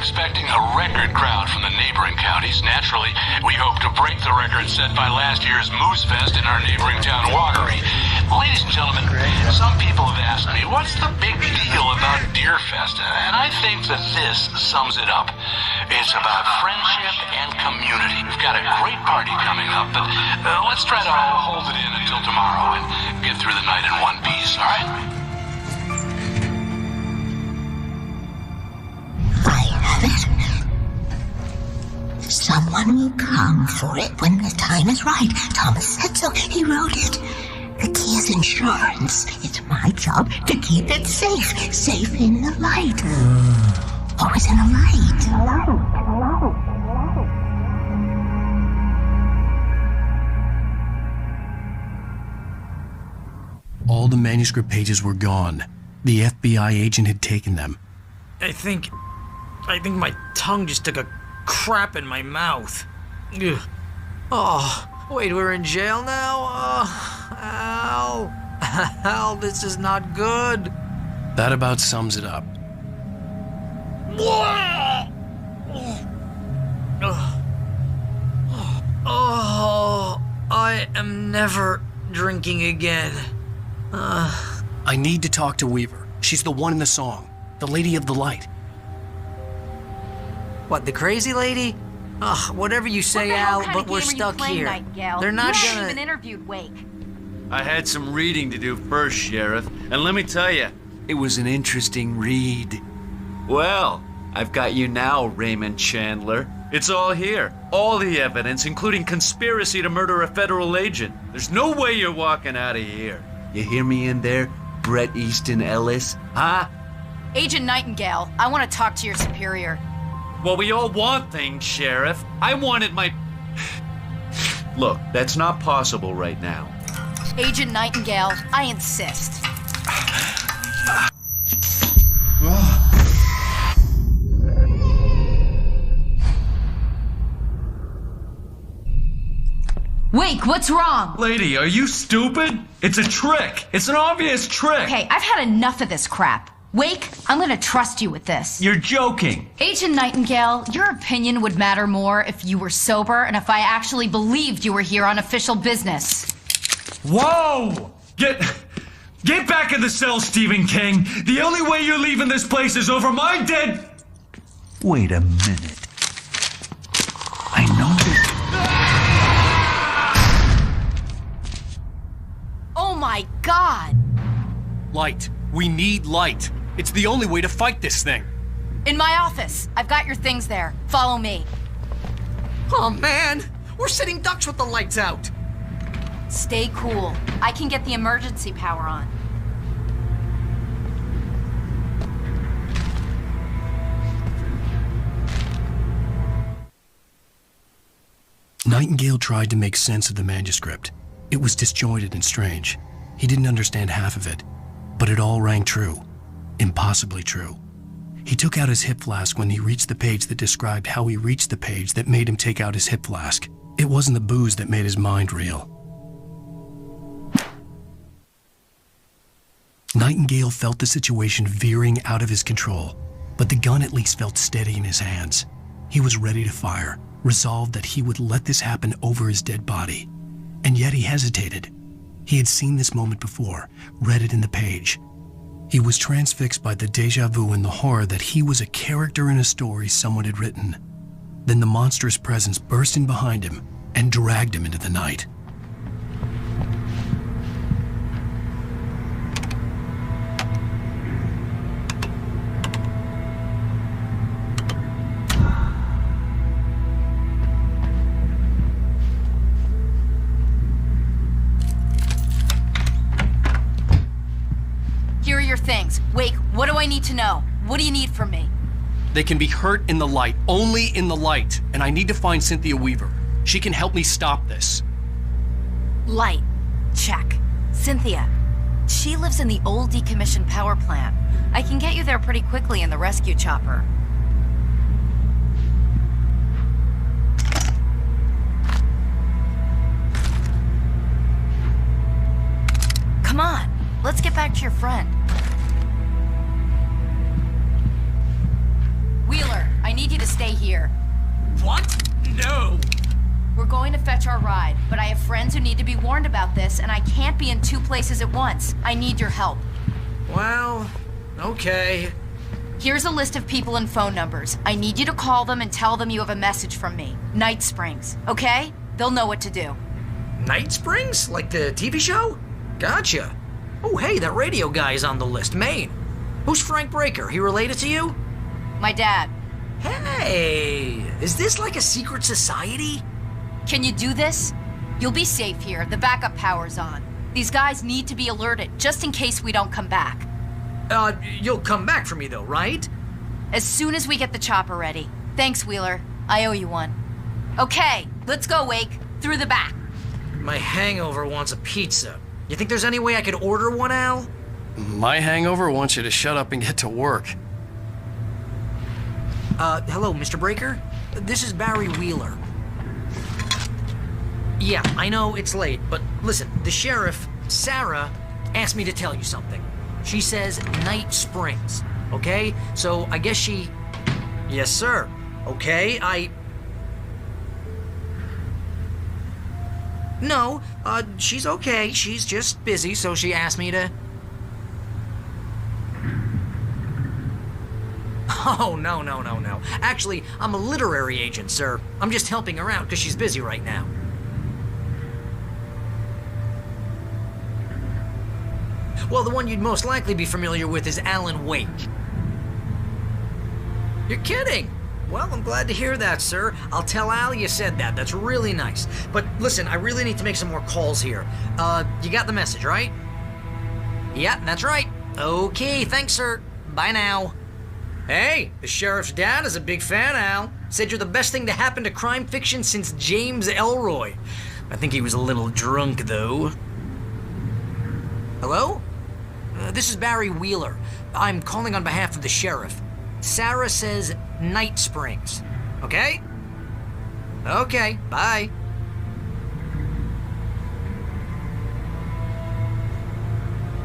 expecting a record crowd from the neighboring counties. Naturally, we hope to break the record set by last year's Moose Fest in our neighboring town, Watery. Ladies and gentlemen, some people have asked me, what's the big deal about Deer Fest? And I think that this sums it up. It's about friendship and community. We've got a great party coming up, but let's try to hold it in until tomorrow and get through the night in one piece, all right? I have it. Someone will come for it when the time is right. Thomas said so. He wrote it. The key is insurance. It's my job to keep it safe. Safe in the light. Always in the light. All the manuscript pages were gone. The FBI agent had taken them. I think my tongue just took a crap in my mouth. Ugh. Oh, wait, we're in jail now? Oh, Al, this is not good. That about sums it up. Oh, I am never drinking again. I need to talk to Weaver. She's the one in the song. The Lady of the Light. What, the crazy lady? Ugh, whatever you say, Al, but we're stuck here. They're not you gonna... haven't even interviewed Wake. I had some reading to do first, Sheriff, and let me tell you, it was an interesting read. Well, I've got you now, Raymond Chandler. It's all here. All the evidence, including conspiracy to murder a federal agent. There's no way you're walking out of here. You hear me in there, Bret Easton Ellis? Huh? Agent Nightingale, I want to talk to your superior. Well, we all want things, Sheriff. I wanted my... Look, that's not possible right now. Agent Nightingale, I insist. Wake, what's wrong? Lady, are you stupid? It's a trick. It's an obvious trick. Okay, I've had enough of this crap. Wake, I'm gonna trust you with this. You're joking. Agent Nightingale, your opinion would matter more if you were sober and if I actually believed you were here on official business. Whoa! Get back in the cell, Stephen King. The only way you're leaving this place is over my dead... Wait a minute. I know this. Oh my God! Light. We need light. It's the only way to fight this thing. In my office. I've got your things there. Follow me. Oh, man! We're sitting ducks with the lights out! Stay cool. I can get the emergency power on. Nightingale tried to make sense of the manuscript. It was disjointed and strange. He didn't understand half of it, but it all rang true. Impossibly true. He took out his hip flask when he reached the page that described how he reached the page that made him take out his hip flask. It wasn't the booze that made his mind reel. Nightingale felt the situation veering out of his control, but the gun at least felt steady in his hands. He was ready to fire, resolved that he would let this happen over his dead body. And yet he hesitated. He had seen this moment before, read it in the page. He was transfixed by the déjà vu and the horror that he was a character in a story someone had written. Then the monstrous presence burst in behind him and dragged him into the night. Here are your things. Wake, what do I need to know? What do you need from me? They can be hurt in the light, only in the light, and I need to find Cynthia Weaver. She can help me stop this. Light. Check. Cynthia. She lives in the old decommissioned power plant. I can get you there pretty quickly in the rescue chopper. Come on, let's get back to your friend. Wheeler, I need you to stay here. What? No. We're going to fetch our ride, but I have friends who need to be warned about this, and I can't be in 2 places at once. I need your help. Well, okay. Here's a list of people and phone numbers. I need you to call them and tell them you have a message from me. Night Springs, okay? They'll know what to do. Night Springs? Like the TV show? Gotcha. Oh, hey, that radio guy is on the list, Maine. Who's Frank Breaker? He related to you? My dad. Hey, is this like a secret society? Can you do this? You'll be safe here. The backup power's on. These guys need to be alerted, just in case we don't come back. You'll come back for me though, right? As soon as we get the chopper ready. Thanks, Wheeler. I owe you one. Okay, let's go, Wake. Through the back. My hangover wants a pizza. You think there's any way I could order one, Al? My hangover wants you to shut up and get to work. Hello, Mr. Breaker? This is Barry Wheeler. Yeah, I know it's late, but listen, the sheriff, Sarah, asked me to tell you something. She says Night Springs, okay? So I guess she... Yes, sir. Okay, No, she's okay. She's just busy, so she asked me to... Oh, no. Actually, I'm a literary agent, sir. I'm just helping her out because she's busy right now. Well, the one you'd most likely be familiar with is Alan Wake. You're kidding? Well, I'm glad to hear that, sir. I'll tell Al you said that. That's really nice. But listen, I really need to make some more calls here. You got the message, right? Yeah, that's right. Okay, thanks, sir. Bye now. Hey, the sheriff's dad is a big fan, Al. Said you're the best thing to happen to crime fiction since James Elroy. I think he was a little drunk, though. Hello? This is Barry Wheeler. I'm calling on behalf of the sheriff. Sarah says Night Springs. Okay? Okay, bye.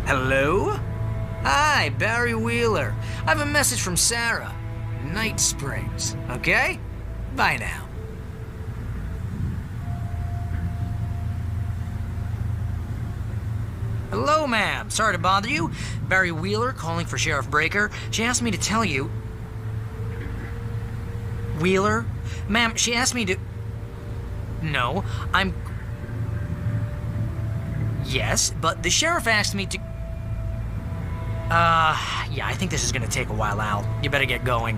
Hello? Hi, Barry Wheeler. I have a message from Sarah. Night Springs. Okay? Bye now. Hello, ma'am. Sorry to bother you. Barry Wheeler calling for Sheriff Breaker. She asked me to tell you... Wheeler? Ma'am, she asked me to... No, I'm... Yes, but the sheriff asked me to... Yeah, I think this is gonna take a while, Al. You better get going.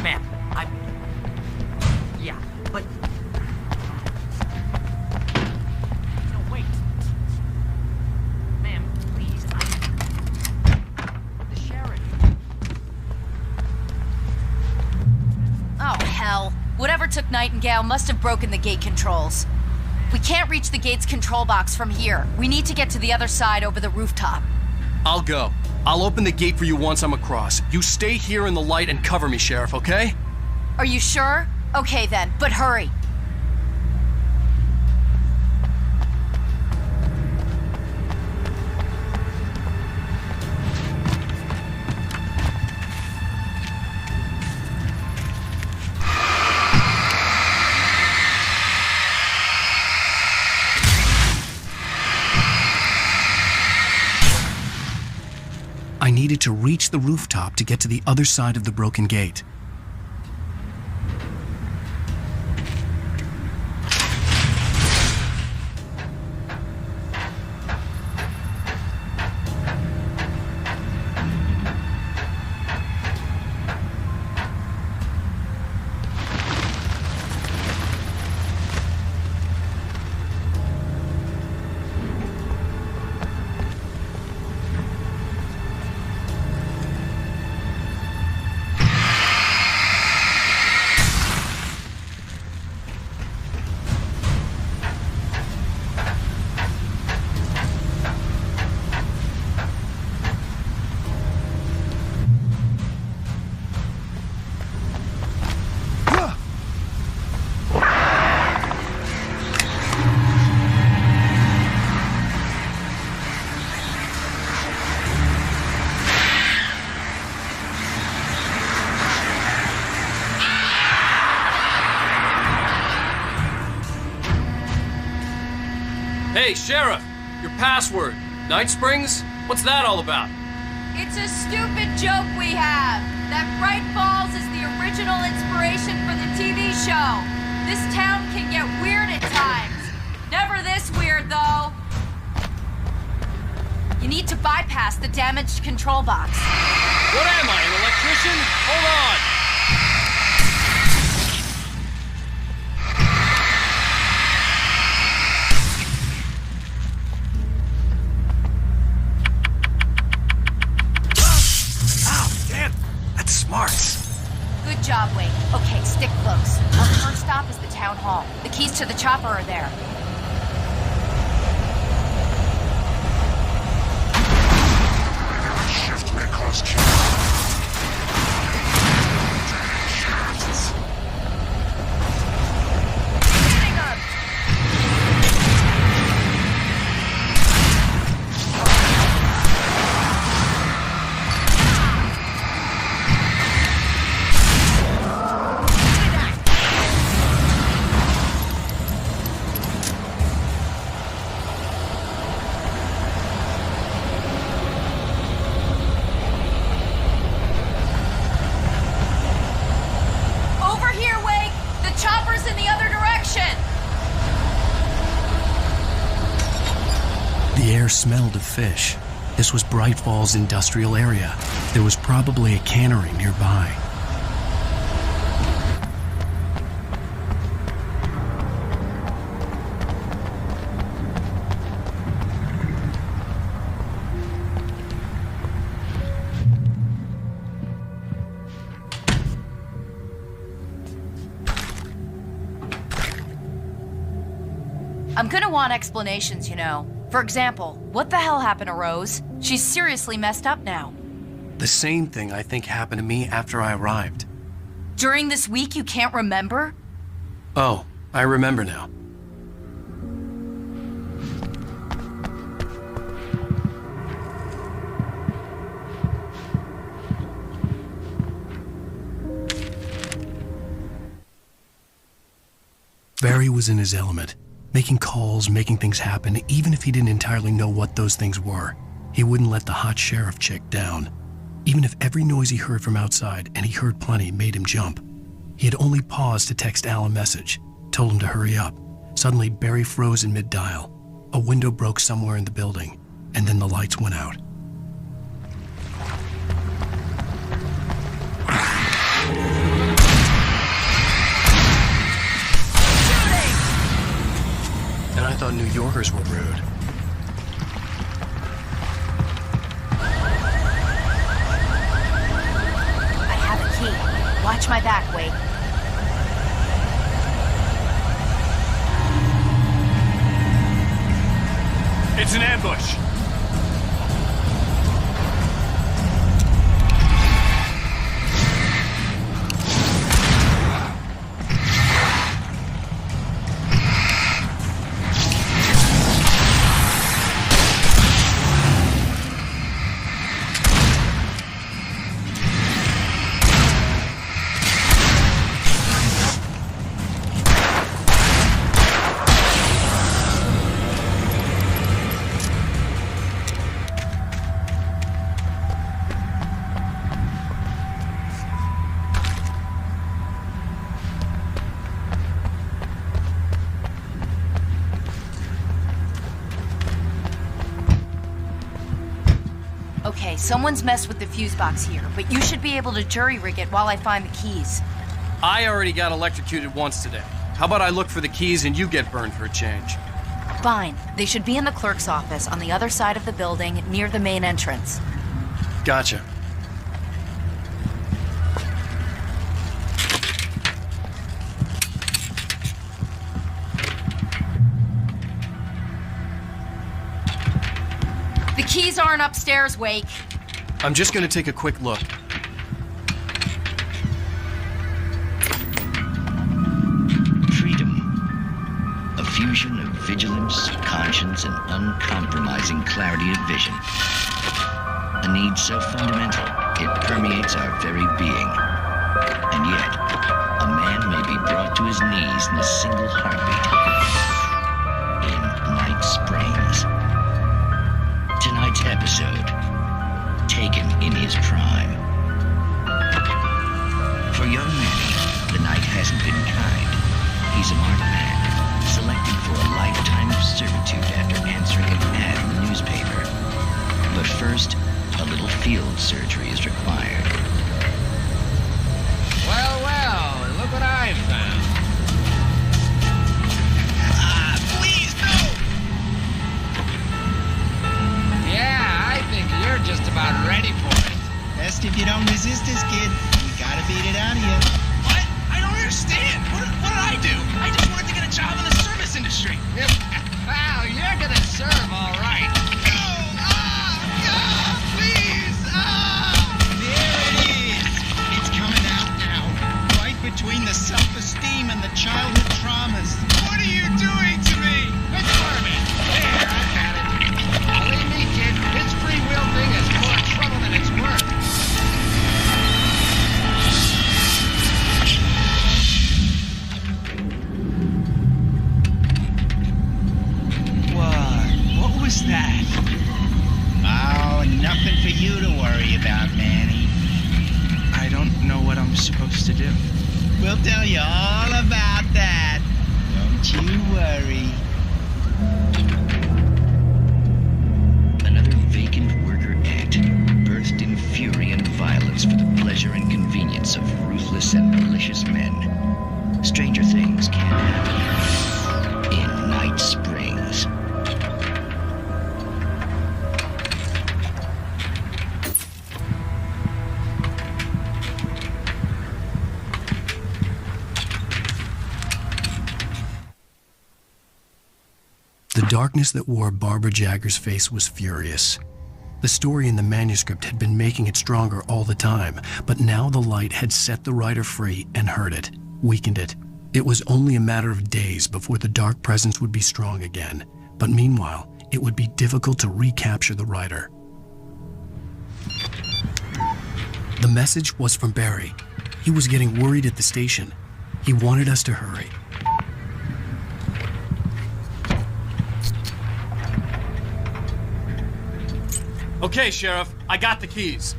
Ma'am, Yeah, but... No, wait. Ma'am, please, The sheriff... Oh, hell. Whatever took Nightingale must have broken the gate controls. We can't reach the gate's control box from here. We need to get to the other side over the rooftop. I'll go. I'll open the gate for you once I'm across. You stay here in the light and cover me, Sheriff, okay? Are you sure? Okay then, but hurry. I needed to reach the rooftop to get to the other side of the broken gate. Hey, Sheriff! Your password. Night Springs? What's that all about? It's a stupid joke we have. That Bright Falls is the original inspiration for the TV show. This town can get weird at times. Never this weird, though. You need to bypass the damaged control box. What am I, an electrician? Hold on! Smarts. Good job, Wake. Okay, stick close. Our first stop is the town hall. The keys to the chopper are there. Shift may cause The air smelled of fish. This was Bright Falls industrial area. There was probably a cannery nearby. I'm gonna want explanations, you know. For example, what the hell happened to Rose? She's seriously messed up now. The same thing I think happened to me after I arrived. During this week you can't remember? Oh, I remember now. Barry was in his element. Making calls, making things happen, even if he didn't entirely know what those things were. He wouldn't let the hot sheriff chick down. Even if every noise he heard from outside, and he heard plenty, made him jump. He had only paused to text Al a message, told him to hurry up. Suddenly, Barry froze in mid-dial. A window broke somewhere in the building, and then the lights went out. And I thought New Yorkers were rude. I have a key. Watch my back, Wade. It's an ambush! Okay, someone's messed with the fuse box here, but you should be able to jury-rig it while I find the keys. I already got electrocuted once today. How about I look for the keys and you get burned for a change? Fine. They should be in the clerk's office on the other side of the building, near the main entrance. Gotcha. The keys aren't upstairs, Wake. I'm just gonna take a quick look. Freedom. A fusion of vigilance, conscience, and uncompromising clarity of vision. A need so fundamental, it permeates our very being. And yet, a man may be brought to his knees in a single heartbeat. In Night Springs. serve, all right. Please! There it is! It's coming out now, right between the self-esteem and the childhood traumas. What are you doing to me? It's Furman. There, I've had it. Believe me, kid, this free will thing is more trouble than it's worth. What was that? Oh, nothing for you to worry about, Manny. I don't know what I'm supposed to do. We'll tell you all about that. Don't you worry. Another vacant worker ant, birthed in fury and violence for the pleasure and convenience of ruthless and malicious men. Stranger things can happen in Night Springs. The darkness that wore Barbara Jagger's face was furious. The story in the manuscript had been making it stronger all the time, but now the light had set the writer free and hurt it, weakened it. It was only a matter of days before the dark presence would be strong again, but meanwhile, it would be difficult to recapture the writer. The message was from Barry. He was getting worried at the station. He wanted us to hurry. Okay, Sheriff, I got the keys.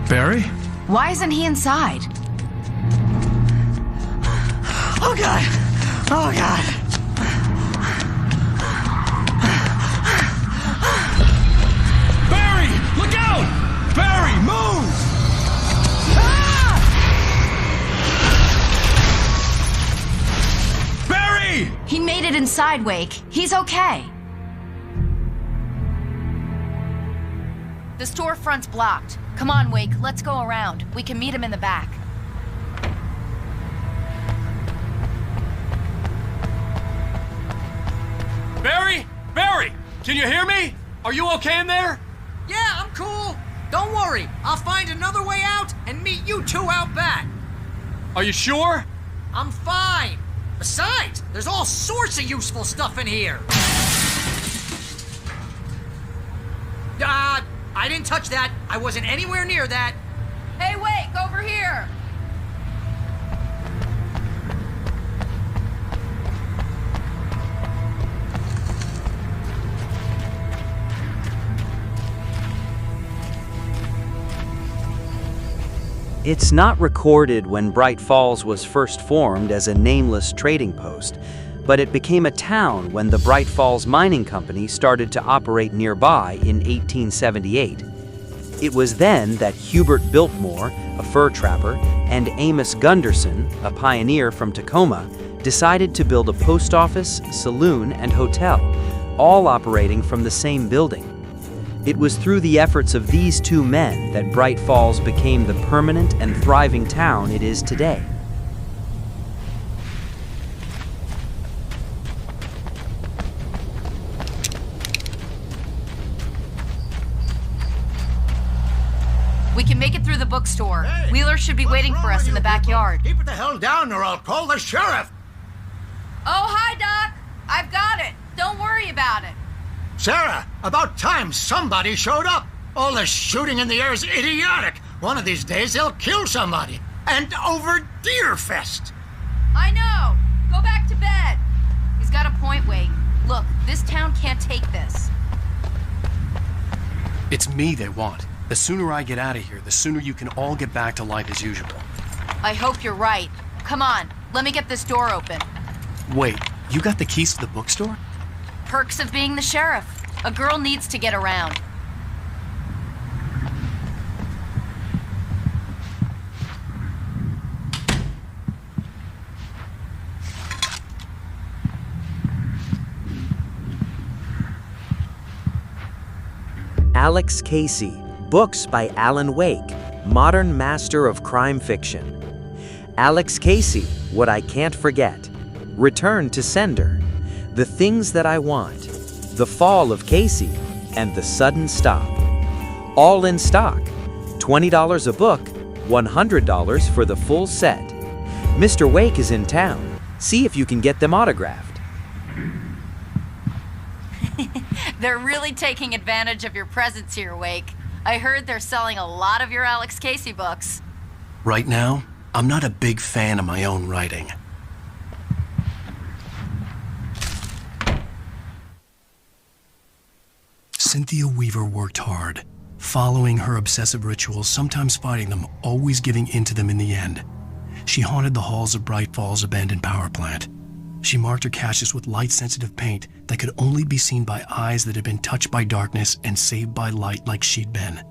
Barry? Why isn't he inside? Oh, God! Oh, God! Barry! Look out! Barry, move! Barry! He made it inside, Wake. He's okay. The storefront's blocked. Come on, Wake, let's go around. We can meet him in the back. Barry? Barry! Can you hear me? Are you okay in there? Yeah, I'm cool. Don't worry. I'll find another way out and meet you two out back. Are you sure? I'm fine. Besides, there's all sorts of useful stuff in here. I didn't touch that. I wasn't anywhere near that. Hey, Wake, over here! It's not recorded when Bright Falls was first formed as a nameless trading post, but it became a town when the Bright Falls Mining Company started to operate nearby in 1878. It was then that Hubert Biltmore, a fur trapper, and Amos Gunderson, a pioneer from Tacoma, decided to build a post office, saloon, and hotel, all operating from the same building. It was through the efforts of these two men that Bright Falls became the permanent and thriving town it is today. We can make it through the bookstore. Hey, Wheeler should be waiting for us in the backyard. Keep it the hell down or I'll call the sheriff. Oh, hi, Doc. I've got it. Don't worry about it. Sarah, about time somebody showed up. All this shooting in the air is idiotic. One of these days they'll kill somebody. And over Deerfest. I know. Go back to bed. He's got a point, Wake. Look, this town can't take this. It's me they want. The sooner I get out of here, the sooner you can all get back to life as usual. I hope you're right. Come on, let me get this door open. Wait, you got the keys to the bookstore? Perks of being the sheriff. A girl needs to get around. Alex Casey, books by Alan Wake, modern master of crime fiction. Alex Casey, What I Can't Forget, Return to Sender, The Things That I Want, The Fall of Casey, and The Sudden Stop. All in stock. $20 a book, $100 for the full set. Mr. Wake is in town. See if you can get them autographed. They're really taking advantage of your presence here, Wake. I heard they're selling a lot of your Alex Casey books. Right now, I'm not a big fan of my own writing. Cintya Weaver worked hard, following her obsessive rituals, sometimes fighting them, always giving in to them in the end. She haunted the halls of Bright Falls' abandoned power plant. She marked her caches with light-sensitive paint that could only be seen by eyes that had been touched by darkness and saved by light like she'd been.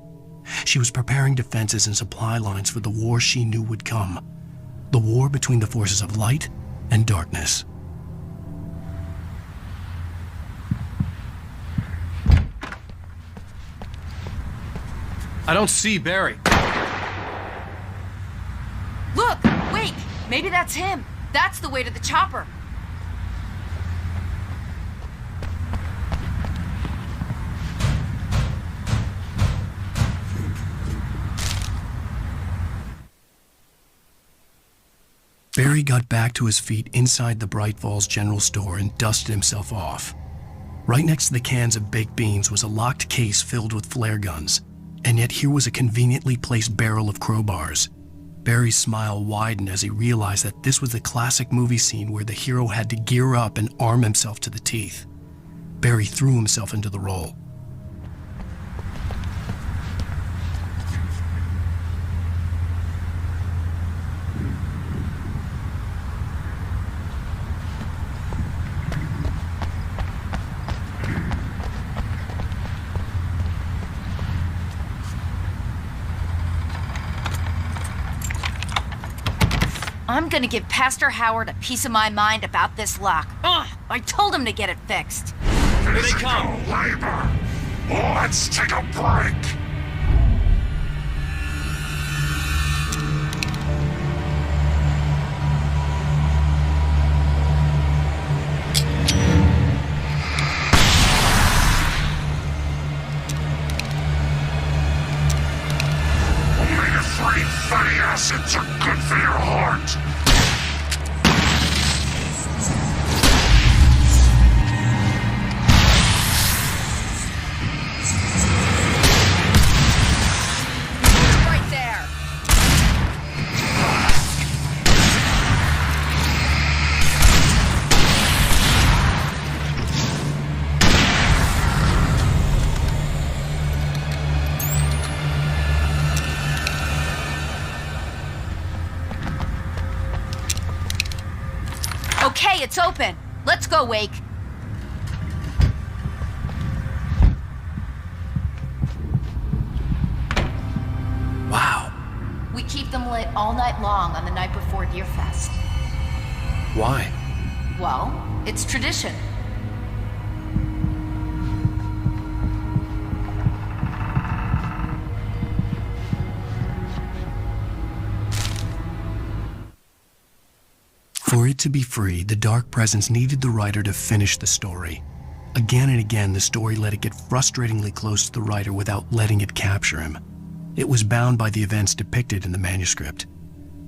She was preparing defenses and supply lines for the war she knew would come. The war between the forces of light and darkness. I don't see Barry. Look! Wake! Maybe that's him. That's the way to the chopper. Barry got back to his feet inside the Bright Falls General Store and dusted himself off. Right next to the cans of baked beans was a locked case filled with flare guns, and yet here was a conveniently placed barrel of crowbars. Barry's smile widened as he realized that this was the classic movie scene where the hero had to gear up and arm himself to the teeth. Barry threw himself into the role. I'm gonna give Pastor Howard a piece of my mind about this lock. Ugh, I told him to get it fixed. Here they come. Labor. Let's take a break. Omega-3 fatty acids are good for your heart. Right there. Okay, it's open. Let's go, Wake. Wow. We keep them lit all night long on the night before Deerfest. Why? Well, it's tradition. For it to be free, the Dark Presence needed the writer to finish the story. Again and again, the story let it get frustratingly close to the writer without letting it capture him. It was bound by the events depicted in the manuscript,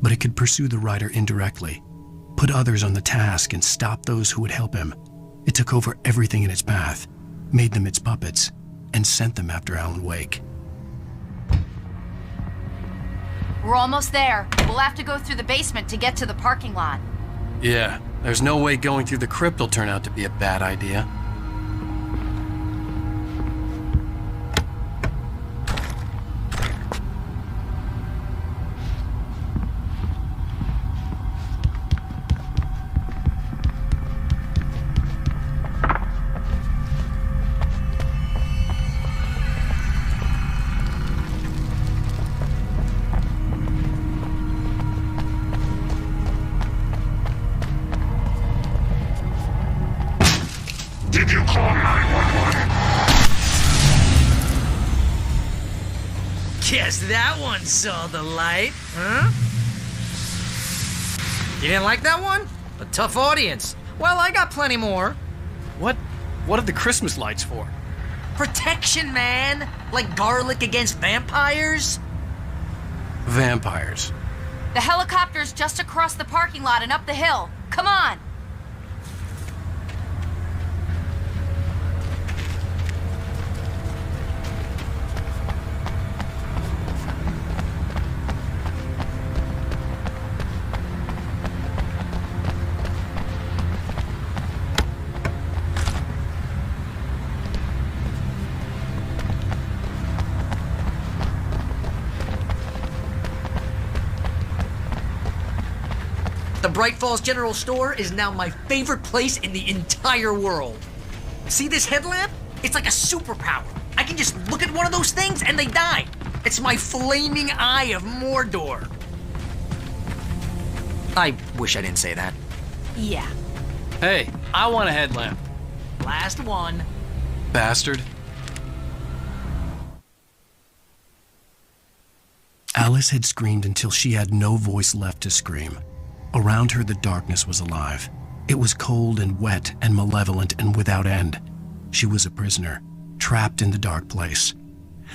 but it could pursue the writer indirectly, put others on the task and stop those who would help him. It took over everything in its path, made them its puppets, and sent them after Alan Wake. We're almost there. We'll have to go through the basement to get to the parking lot. Yeah, there's no way going through the crypt will turn out to be a bad idea. Did you call 911? Guess that one saw the light, huh? You didn't like that one? A tough audience. Well, I got plenty more. What are the Christmas lights for? Protection, man! Like garlic against vampires? Vampires. The helicopter's just across the parking lot and up the hill. Come on! The Bright Falls General Store is now my favorite place in the entire world. See this headlamp? It's like a superpower. I can just look at one of those things and they die. It's my flaming eye of Mordor. I wish I didn't say that. Yeah. Hey, I want a headlamp. Last one. Bastard. Alice had screamed until she had no voice left to scream. Around her, the darkness was alive. It was cold and wet and malevolent and without end. She was a prisoner, trapped in the dark place.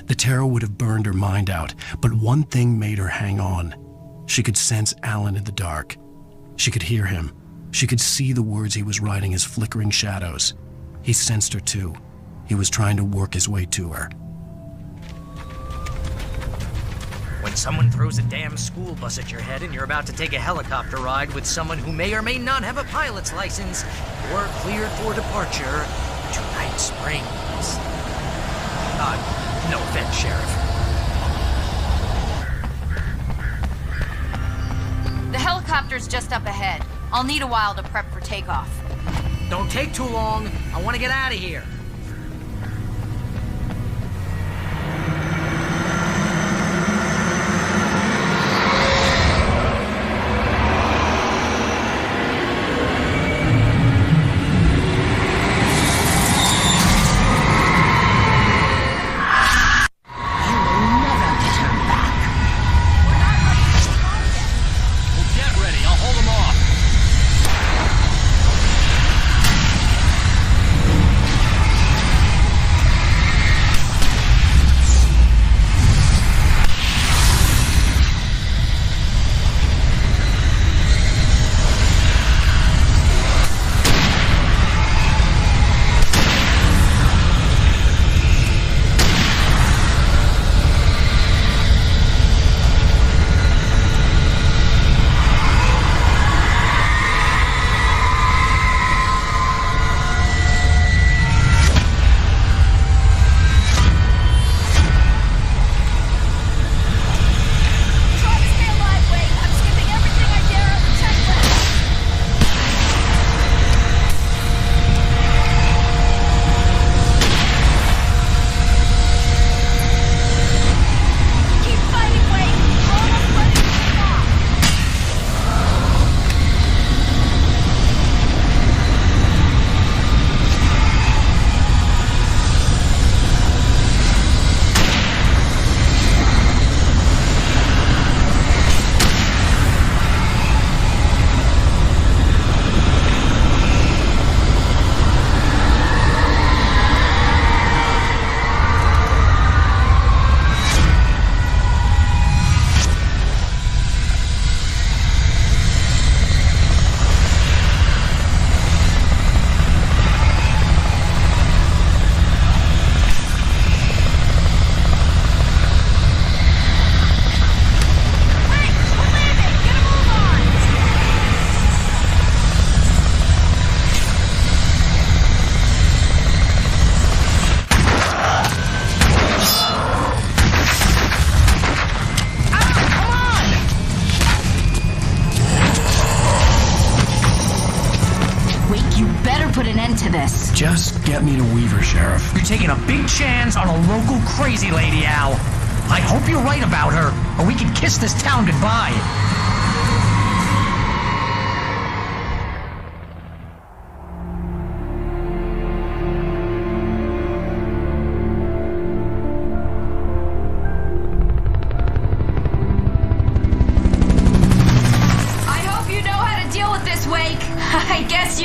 The terror would have burned her mind out, but one thing made her hang on. She could sense Alan in the dark. She could hear him. She could see the words he was writing as flickering shadows. He sensed her too. He was trying to work his way to her. When someone throws a damn school bus at your head and you're about to take a helicopter ride with someone who may or may not have a pilot's license, you're cleared for departure to Night Springs. No offense, Sheriff. The helicopter's just up ahead. I'll need a while to prep for takeoff. Don't take too long. I want to get out of here. Just get me to Weaver, Sheriff. You're taking a big chance on a local crazy lady, Al. I hope you're right about her, or we can kiss this town goodbye. I hope you know how to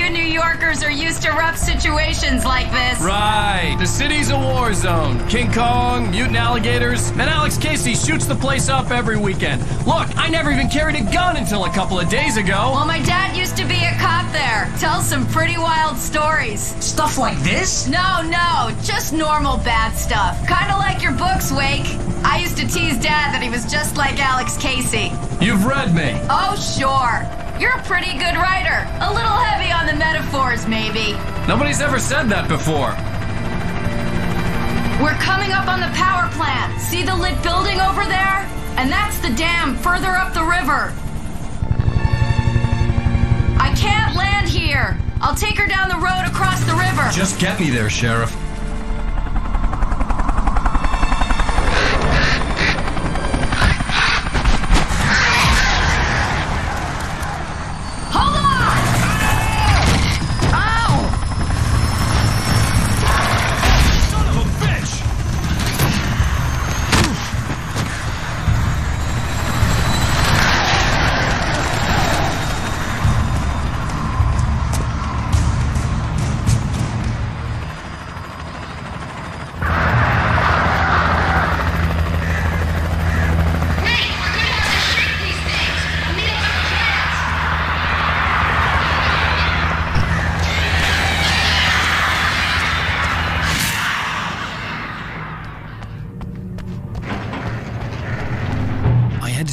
You New Yorkers are used to rough situations like this. Right. The city's a war zone. King Kong, mutant alligators, and Alex Casey shoots the place up every weekend. Look, I never even carried a gun until a couple of days ago. Well, my dad used to be a cop there. Tells some pretty wild stories. Stuff like this? No, just normal bad stuff. Kinda like your books, Wake. I used to tease Dad that he was just like Alex Casey. You've read me. Oh, sure. You're a pretty good writer. A little heavy on the metaphors, maybe. Nobody's ever said that before. We're coming up on the power plant. See the lit building over there? And that's the dam further up the river. I can't land here. I'll take her down the road across the river. Just get me there, Sheriff. Hold on! Ow! Son of a bitch!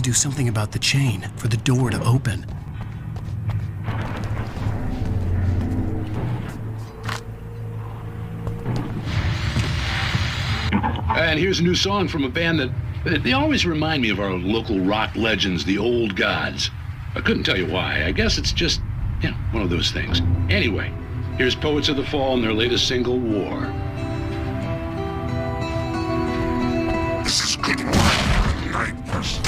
Do something about the chain for the door to open. And here's a new song from a band that they always remind me of our local rock legends, the Old Gods. I couldn't tell you why. I guess it's just, one of those things. Anyway, here's Poets of the Fall and their latest single, War. This is good work. I like this.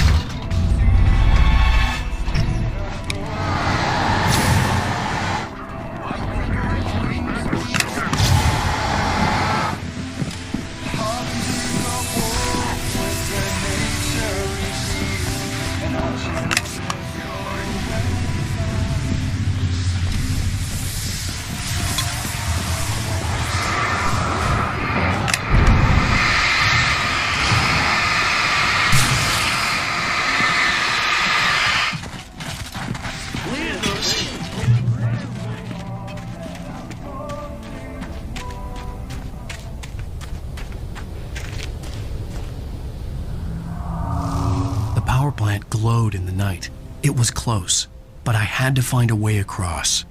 Glowed in the night. It was close, but I had to find a way across.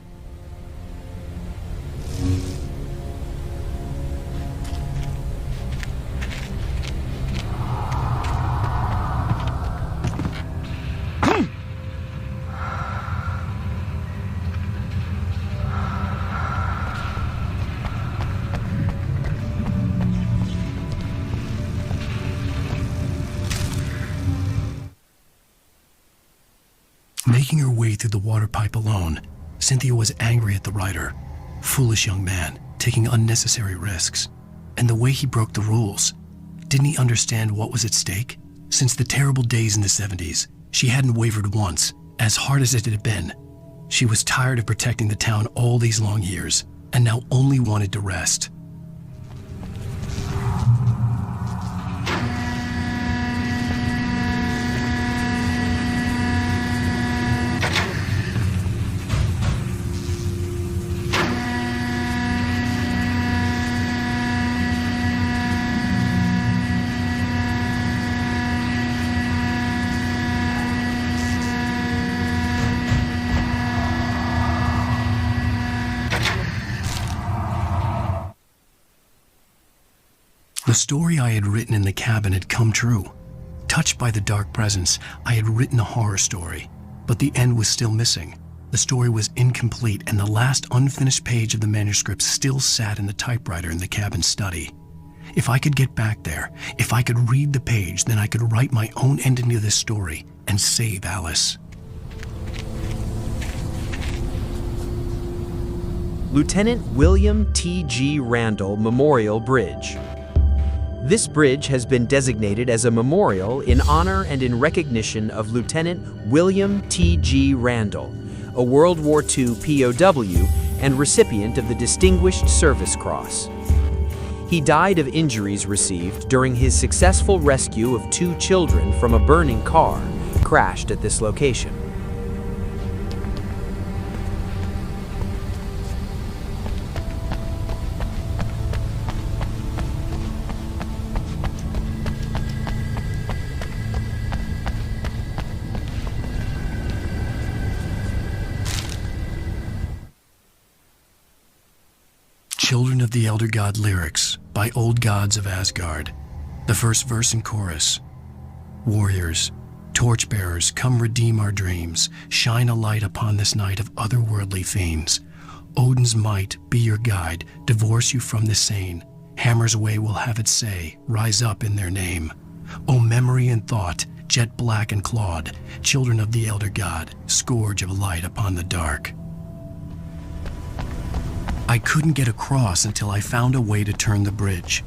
Making her way through the water pipe alone, Cintya was angry at the writer. Foolish young man, taking unnecessary risks. And the way he broke the rules. Didn't he understand what was at stake? Since the terrible days in the 70s, she hadn't wavered once, as hard as it had been. She was tired of protecting the town all these long years, and now only wanted to rest. The story I had written in the cabin had come true. Touched by the dark presence, I had written a horror story, but the end was still missing. The story was incomplete, and the last unfinished page of the manuscript still sat in the typewriter in the cabin study. If I could get back there, if I could read the page, then I could write my own ending to this story and save Alice. Lieutenant William T.G. Randall Memorial Bridge. This bridge has been designated as a memorial in honor and in recognition of Lieutenant William T.G. Randall, a World War II POW and recipient of the Distinguished Service Cross. He died of injuries received during his successful rescue of 2 children from a burning car crashed at this location. Children of the Elder God lyrics by Old Gods of Asgard. The first verse and chorus. Warriors, torchbearers, come redeem our dreams. Shine a light upon this night of otherworldly fiends. Odin's might be your guide, divorce you from the sane. Hammer's way will have its say, rise up in their name. O memory and thought, jet black and clawed, children of the Elder God, scourge of light upon the dark. I couldn't get across until I found a way to turn the bridge.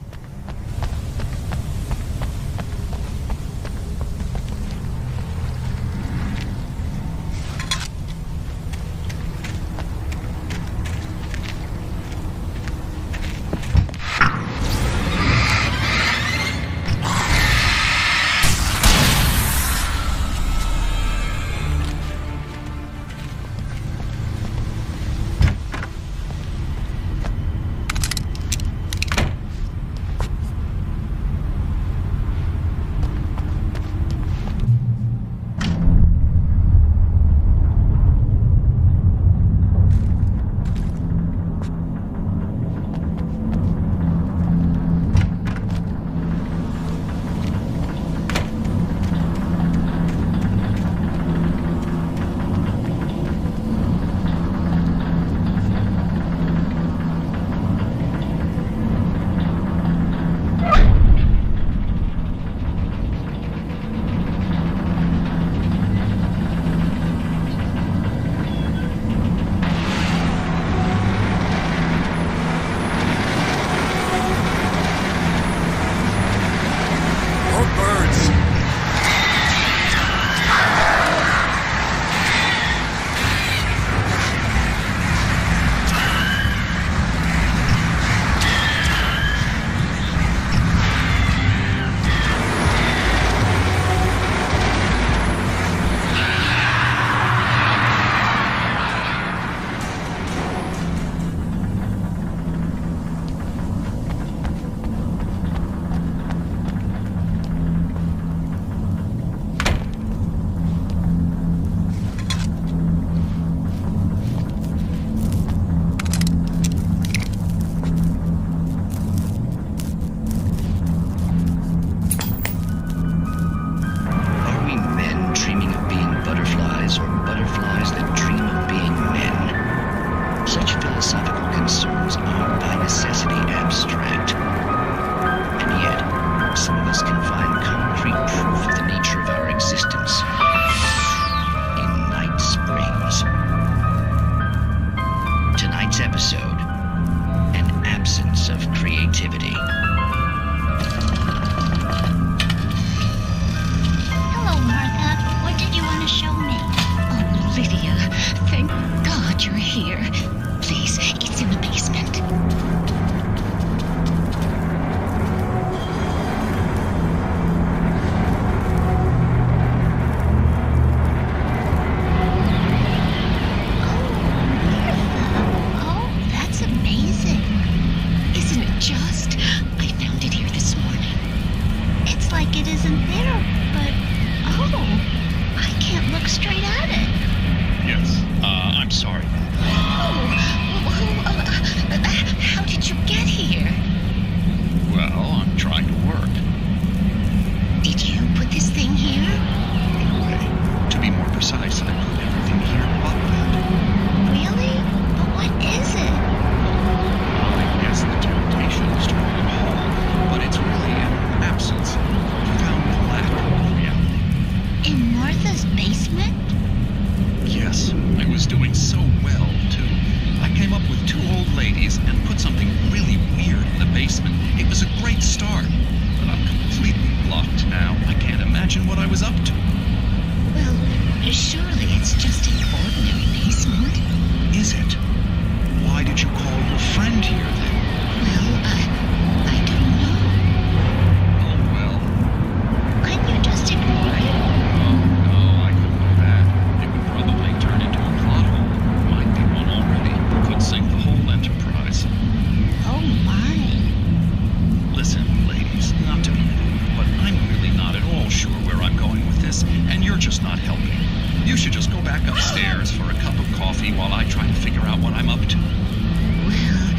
just go back upstairs for a cup of coffee while I try to figure out what I'm up to? Well,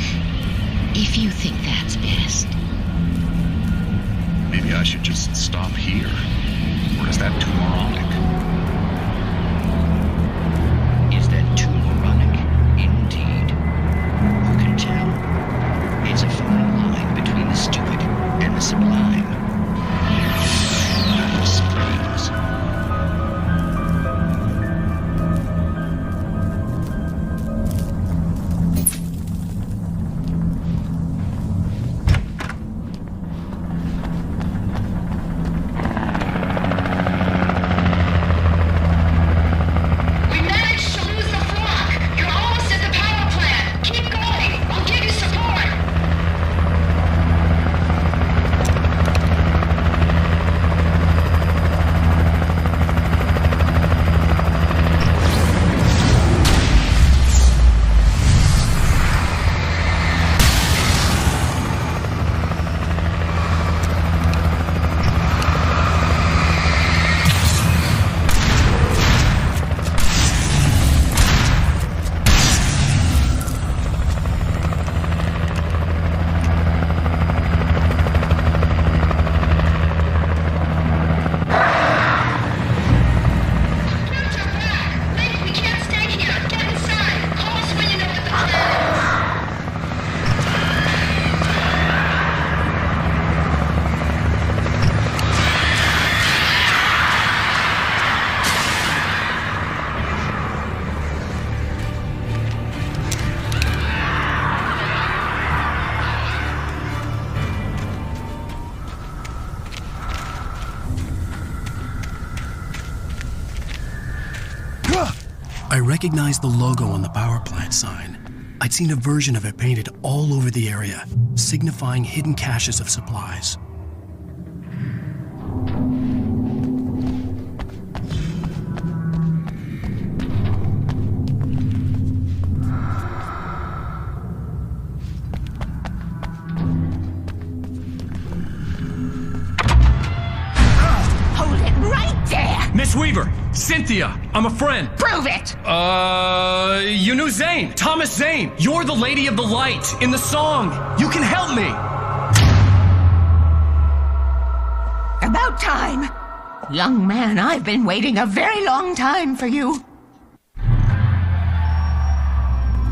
if you think that's best. Maybe I should just stop here. Or is that too moronic? Is that too moronic? Indeed. Who can tell? It's a fine line between the stupid and the sublime. Springs. We managed to lose the flock. You're almost at the power plant. Keep going. I'll give you support. We can't stay here. Get inside. Call us when you know what the plan is. I recognized the logo on the power plant sign. I'd seen a version of it painted all over the area, signifying hidden caches of supplies. Hold it right there. Miss Weaver, Cintya, I'm a friend. Prove it. You knew Zane, Thomas Zane. You're the Lady of the Light in the song. You can help me. About time. Young man, I've been waiting a very long time for you.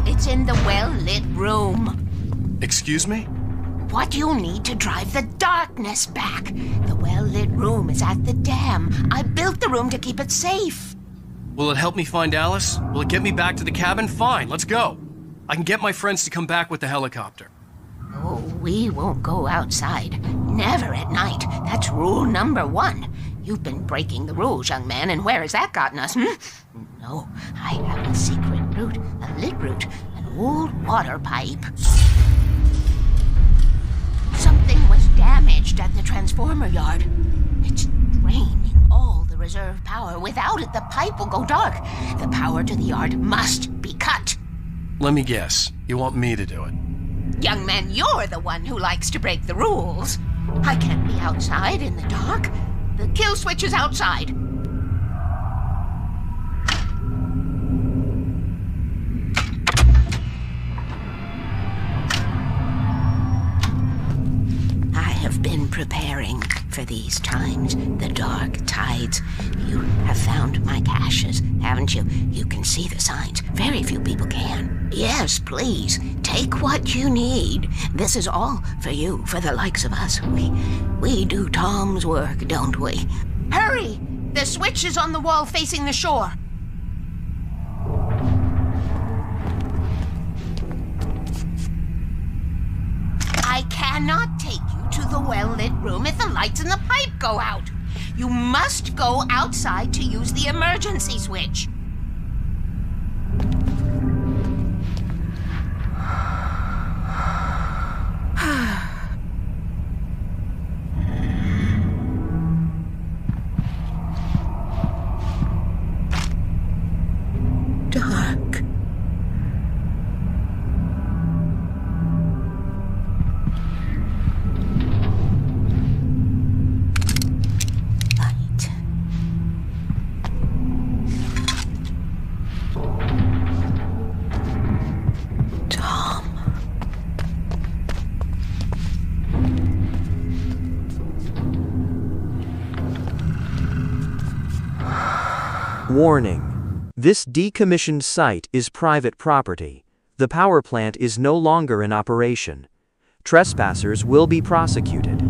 It's in the well-lit room. Excuse me? What you need to drive the darkness back. The well-lit room is at the dam. I built the room to keep it safe. Will it help me find Alice? Will it get me back to the cabin? Fine, let's go. I can get my friends to come back with the helicopter. Oh, we won't go outside. Never at night. That's rule number 1. You've been breaking the rules, young man, and where has that gotten us, No, I have a secret route, a lit route, an old water pipe. Something was damaged at the transformer yard. It's draining all the reserve power. Without it, the pipe will go dark. The power to the yard must be cut. Let me guess. You want me to do it? Young man, you're the one who likes to break the rules. I can't be outside in the dark. The kill switch is outside. I have been preparing for these times, the dark tides. You have found my caches, haven't you? You can see the signs. Very few people can. Yes, please, take what you need. This is all for you, for the likes of us. We do Tom's work, don't we? Hurry! The switch is on the wall facing the shore. I cannot take you to the well-lit room if the lights in the pipe go out. You must go outside to use the emergency switch. Dark. Light. Warning. This decommissioned site is private property. The power plant is no longer in operation. Trespassers will be prosecuted.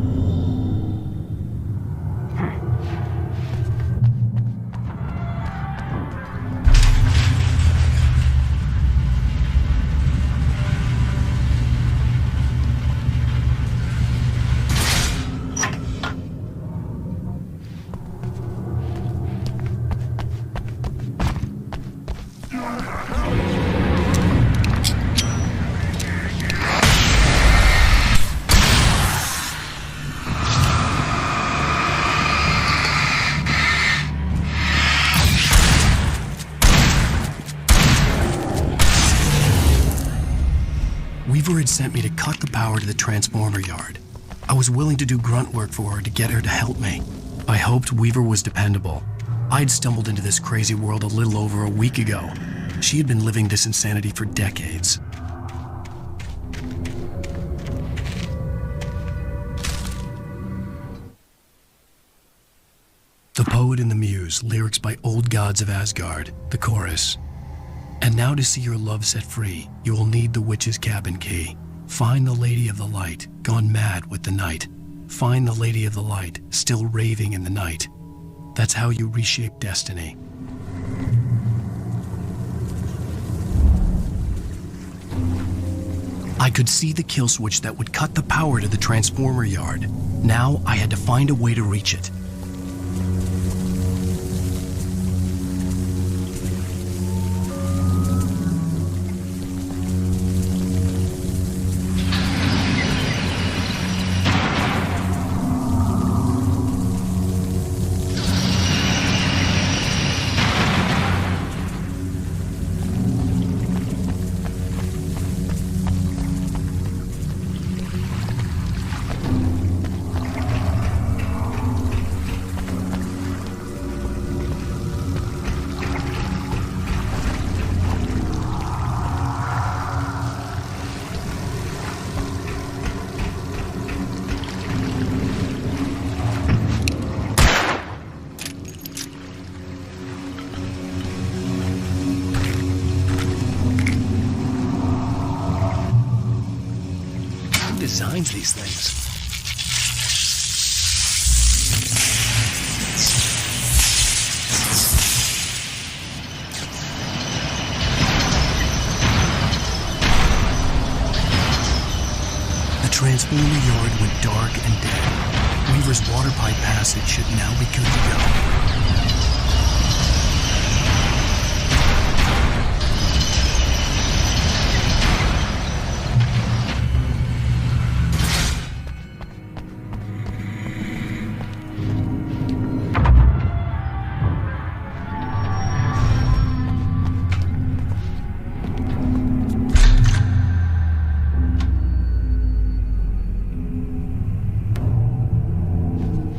Weaver had sent me to cut the power to the transformer yard. I was willing to do grunt work for her to get her to help me. I hoped Weaver was dependable. I'd stumbled into this crazy world a little over a week ago. She had been living this insanity for decades. The Poet and the Muse, lyrics by Old Gods of Asgard, the chorus. And now to see your love set free, you will need the witch's cabin key. Find the Lady of the Light, gone mad with the night. Find the Lady of the Light, still raving in the night. That's how you reshape destiny. I could see the kill switch that would cut the power to the transformer yard. Now I had to find a way to reach it. Designs these things. The transformer yard went dark and dead. Weaver's water pipe passage should now be good to go.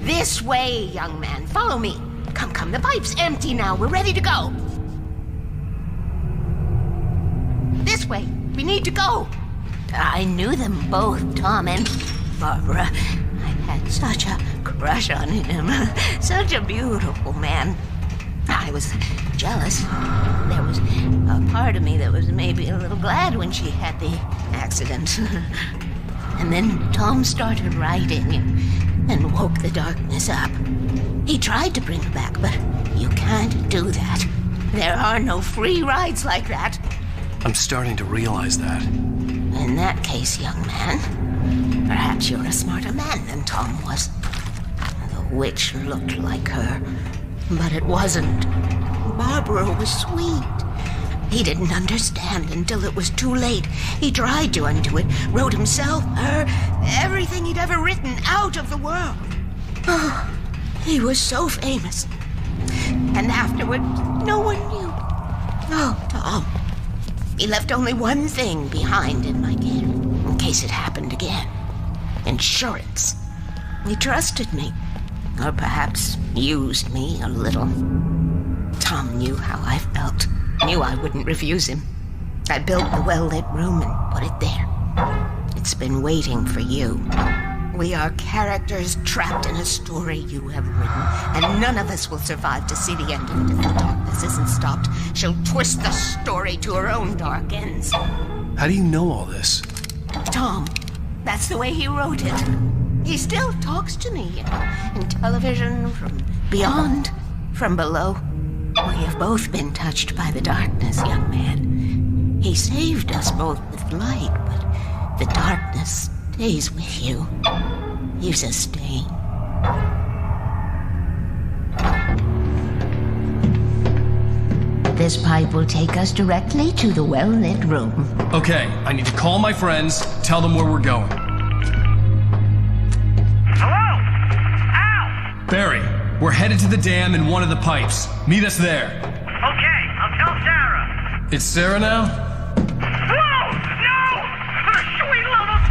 This way, young man. Follow me. Come, the pipe's empty now. We're ready to go. This way. We need to go. I knew them both, Tom and Barbara. I had such a crush on him. Such a beautiful man. I was jealous. There was a part of me that was maybe a little glad when she had the accident. And then Tom started writing and woke the darkness up. He tried to bring her back, but you can't do that. There are no free rides like that. I'm starting to realize that. In that case, young man, perhaps you're a smarter man than Tom was. The witch looked like her, but it wasn't. Barbara was sweet. He didn't understand until it was too late. He tried to undo it, wrote himself, her, everything he'd ever written out of the world. Oh, he was so famous. And afterward, no one knew. Oh, Tom. He left only one thing behind in my game, in case it happened again. Insurance. He trusted me. Or perhaps used me a little. Tom knew how I felt. Knew I wouldn't refuse him. I built the well-lit room and put it there. It's been waiting for you. We are characters trapped in a story you have written, and none of us will survive to see the ending if the darkness isn't stopped. She'll twist the story to her own dark ends. How do you know all this? Tom, that's the way he wrote it. He still talks to me, in television, from beyond, from below. We have both been touched by the darkness, young man. He saved us both with light, but the darkness stays with you. Leaves a stain. This pipe will take us directly to the well-lit room. Okay, I need to call my friends, tell them where we're going. Hello? Al! Barry, we're headed to the dam in one of the pipes. Meet us there. Okay, I'll tell Sarah. It's Sarah now? Whoa! No! For the sweet love of...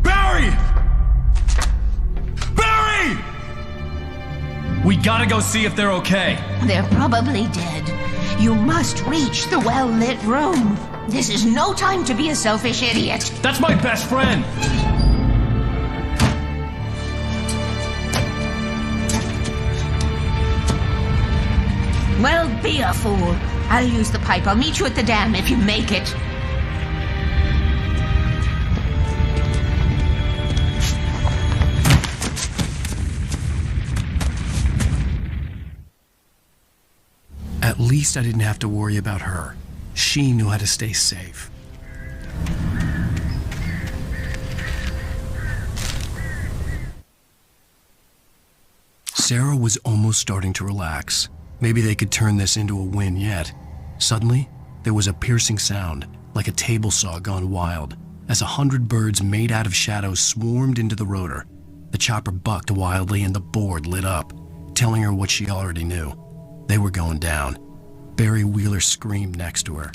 Barry! Barry! We gotta go see if they're okay. They're probably dead. You must reach the well-lit room. This is no time to be a selfish idiot. That's my best friend. Well, be a fool. I'll use the pipe. I'll meet you at the dam if you make it. At least I didn't have to worry about her. She knew how to stay safe. Sarah was almost starting to relax. Maybe they could turn this into a win yet. Suddenly, there was a piercing sound, like a table saw gone wild, as 100 birds made out of shadows swarmed into the rotor. The chopper bucked wildly and the board lit up, telling her what she already knew. They were going down. Barry Wheeler screamed next to her.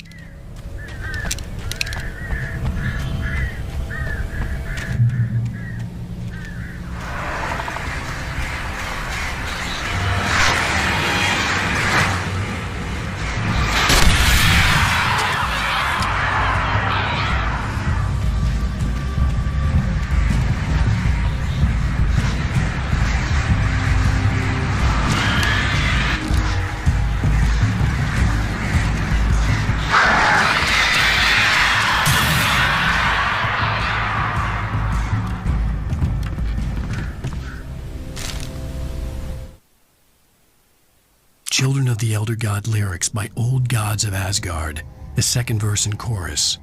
Children of the Elder God lyrics by Old Gods of Asgard, the second verse and chorus.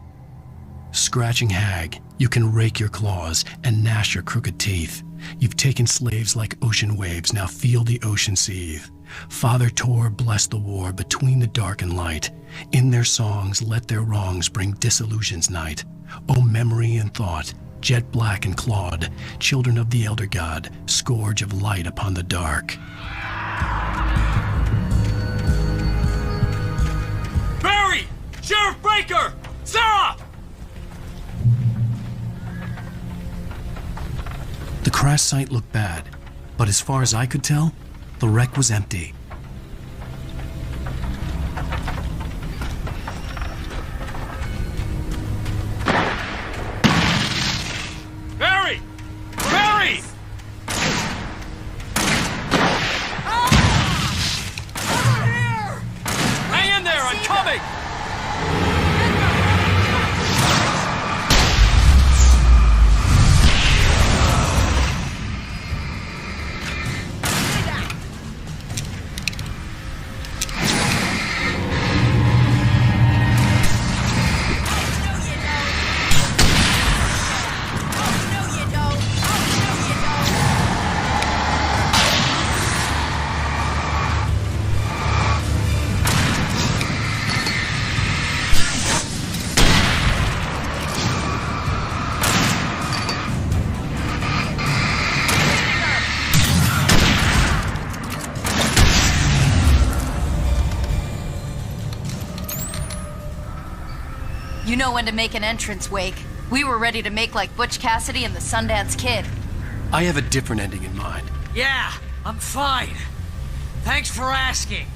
Scratching hag, you can rake your claws and gnash your crooked teeth. You've taken slaves like ocean waves, now feel the ocean seethe. Father Tor bless the war between the dark and light. In their songs let their wrongs bring disillusion's night. O memory and thought, jet black and clawed, children of the Elder God, scourge of light upon the dark. Barry! Sheriff Breaker! Sarah! The crash site looked bad, but as far as I could tell, the wreck was empty. Barry! Barry! Over here! Hang in there, I'm coming! You know when to make an entrance, Wake. We were ready to make like Butch Cassidy and the Sundance Kid. I have a different ending in mind. Yeah, I'm fine. Thanks for asking.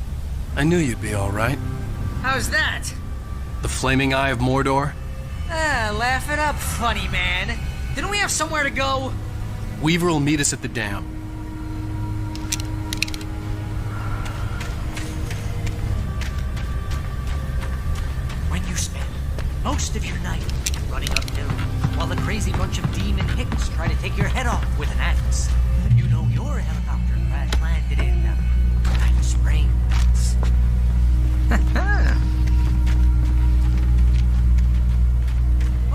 I knew you'd be all right. How's that? The flaming eye of Mordor? Laugh it up, funny man. Didn't we have somewhere to go? Weaver will meet us at the dam. When you spend most of your night running uphill while a crazy bunch of demon hicks try to take your head off with an axe, you know your helicopter crash landed in Palm Springs.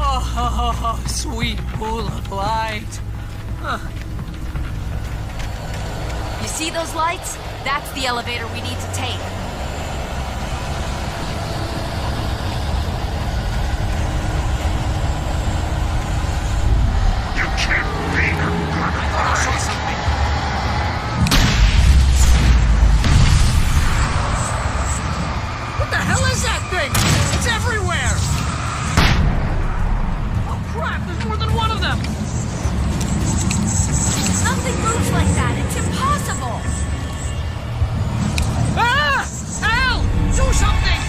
Oh, sweet pool of light. You see those lights? That's the elevator we need to take. You can't beat her. I saw something. What the hell is that thing? It's everywhere! Oh crap, there's more than one of them! Nothing moves like that. It's impossible. Ah! Al! Do something!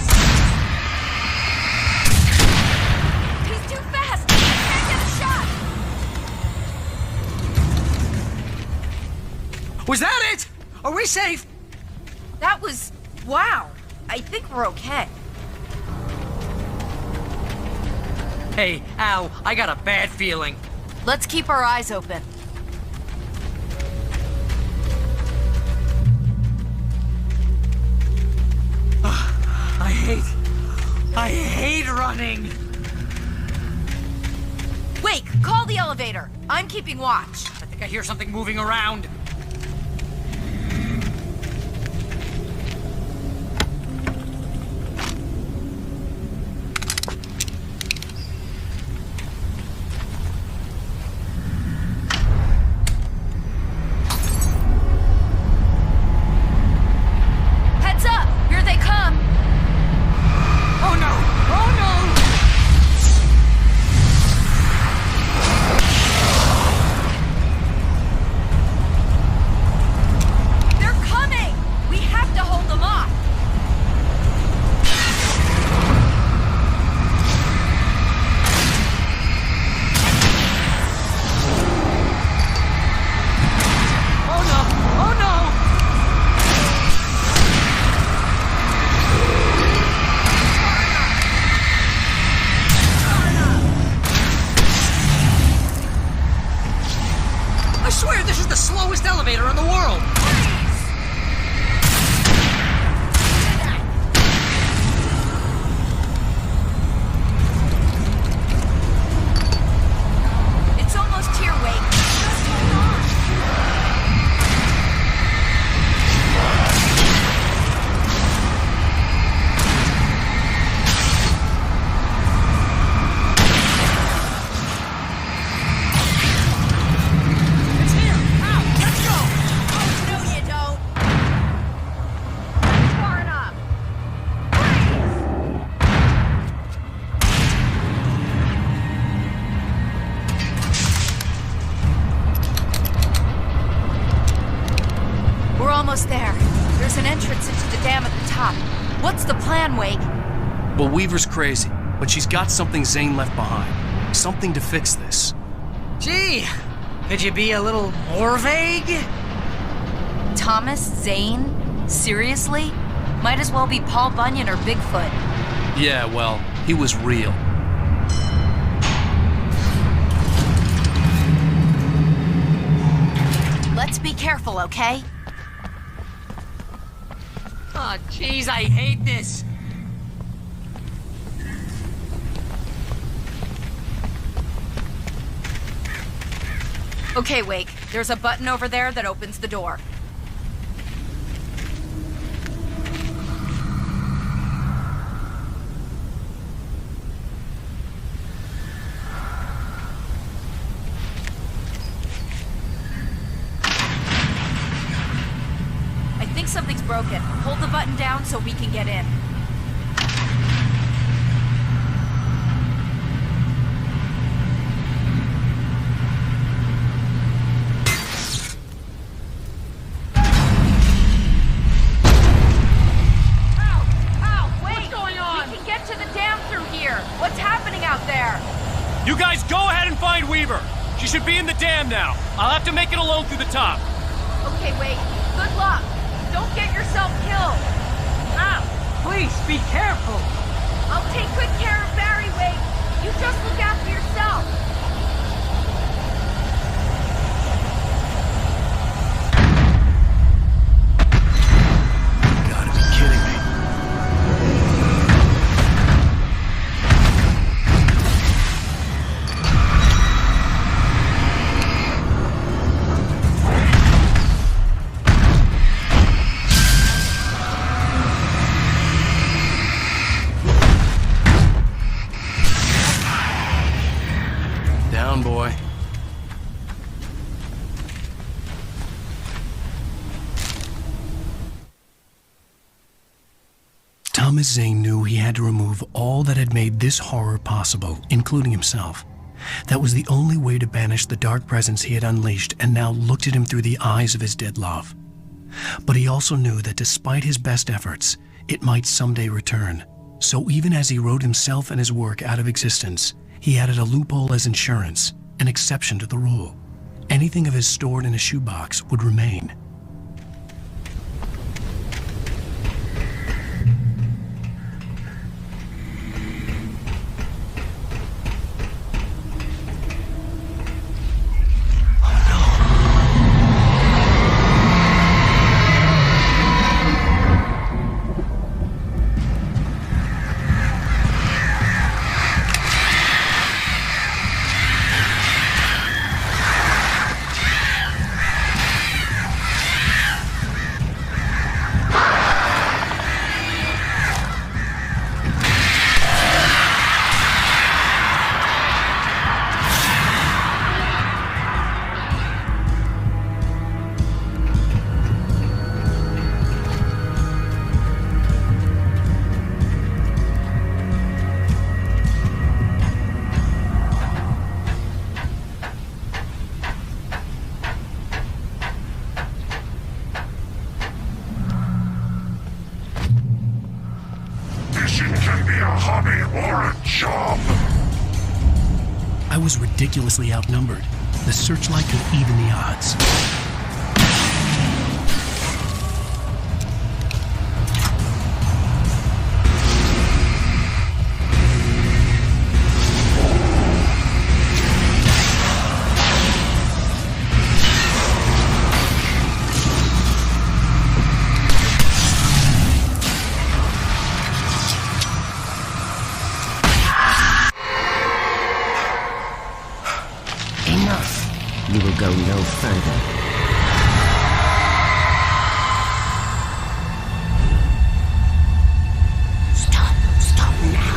He's too fast. I can't get a shot. Was that it? Are we safe? That was... wow. I think we're okay. Hey, Al, I got a bad feeling. Let's keep our eyes open. I hate running. Wake, call the elevator. I'm keeping watch. I think I hear something moving around. Heads up! Here they come! Oh no! Oh no! They're coming! We have to hold them off! Oh no! Oh no! I swear this is the slowest elevator in the world! It's almost here, Wake. Just hold on. It's here! Al, let's go! Oh, no, you don't. Far enough. We're almost there. There's an entrance into the dam at the top. What's the plan, Wake? Well, Weaver's crazy, but she's got something Zane left behind. Something to fix this. Gee, could you be a little more vague? Thomas Zane? Seriously? Might as well be Paul Bunyan or Bigfoot. Yeah, well, he was real. Let's be careful, okay? Oh, jeez, I hate this. Okay, Wake. There's a button over there that opens the door. I think something's broken. Hold the button down so we can get in. You guys go ahead and find Weaver! should be in the dam now. I'll have to make it alone through the top. Okay, wait. Good luck. Don't get yourself killed. Ow! Please, be careful. I'll take good care of Barry, Wade. You just look after yourself. You gotta be kidding me. Down, boy. Thomas Zane knew he had to remove all that had made this horror possible, including himself. That was the only way to banish the dark presence he had unleashed and now looked at him through the eyes of his dead love. But he also knew that despite his best efforts, it might someday return. So even as he wrote himself and his work out of existence, he added a loophole as insurance, an exception to the rule. Anything of his stored in a shoebox would remain. I was ridiculously outnumbered. The searchlight could even the odds. You will go no further. Stop now.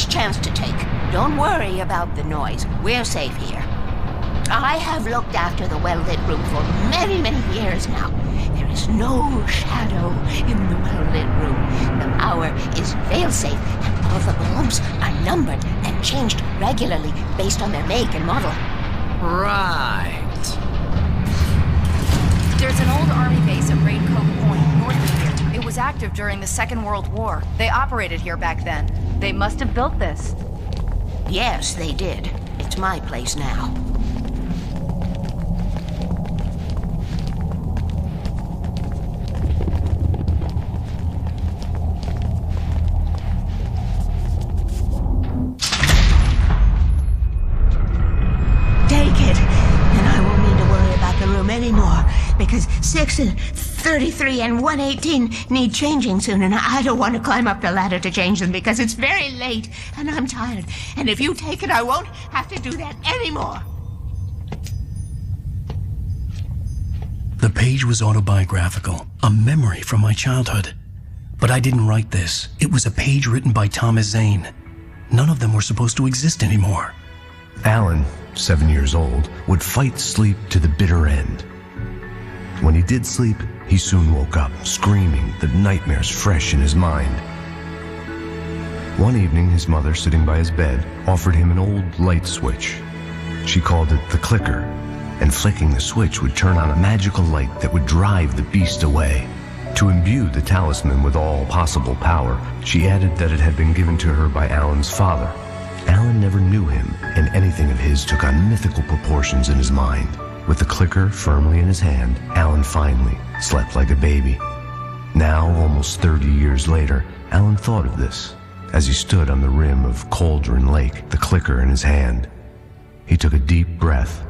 Chance to take. Don't worry about the noise. We're safe here. I have looked after the well-lit room for many, many years now. There is no shadow in the well-lit room. The power is fail-safe, and all the bulbs are numbered and changed regularly based on their make and model. Right. There's an old army base at Raincoat Point, north of here. It was active during the Second World War. They operated here back then. They must have built this. Yes, they did. It's my place now. Anymore, because 6 and 33 and 118 need changing soon, and I don't want to climb up the ladder to change them because it's very late and I'm tired. And if you take it, I won't have to do that anymore. The page was autobiographical, a memory from my childhood. But I didn't write this. It was a page written by Thomas Zane. None of them were supposed to exist anymore. Alan, 7 years old, would fight sleep to the bitter end. When he did sleep, he soon woke up, screaming, the nightmares fresh in his mind. One evening, his mother, sitting by his bed, offered him an old light switch. She called it the clicker, and flicking the switch would turn on a magical light that would drive the beast away. To imbue the talisman with all possible power, she added that it had been given to her by Alan's father. Alan never knew him, and anything of his took on mythical proportions in his mind. With the clicker firmly in his hand, Alan finally slept like a baby. Now, almost 30 years later, Alan thought of this as he stood on the rim of Cauldron Lake, the clicker in his hand. He took a deep breath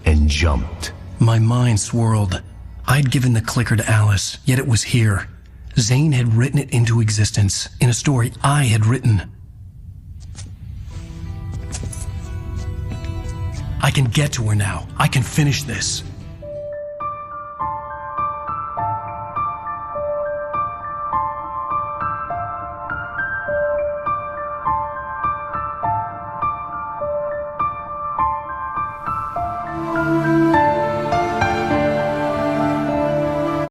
and jumped. My mind swirled. I'd given the clicker to Alice, yet it was here. Zane had written it into existence in a story I had written. I can get to her now. I can finish this.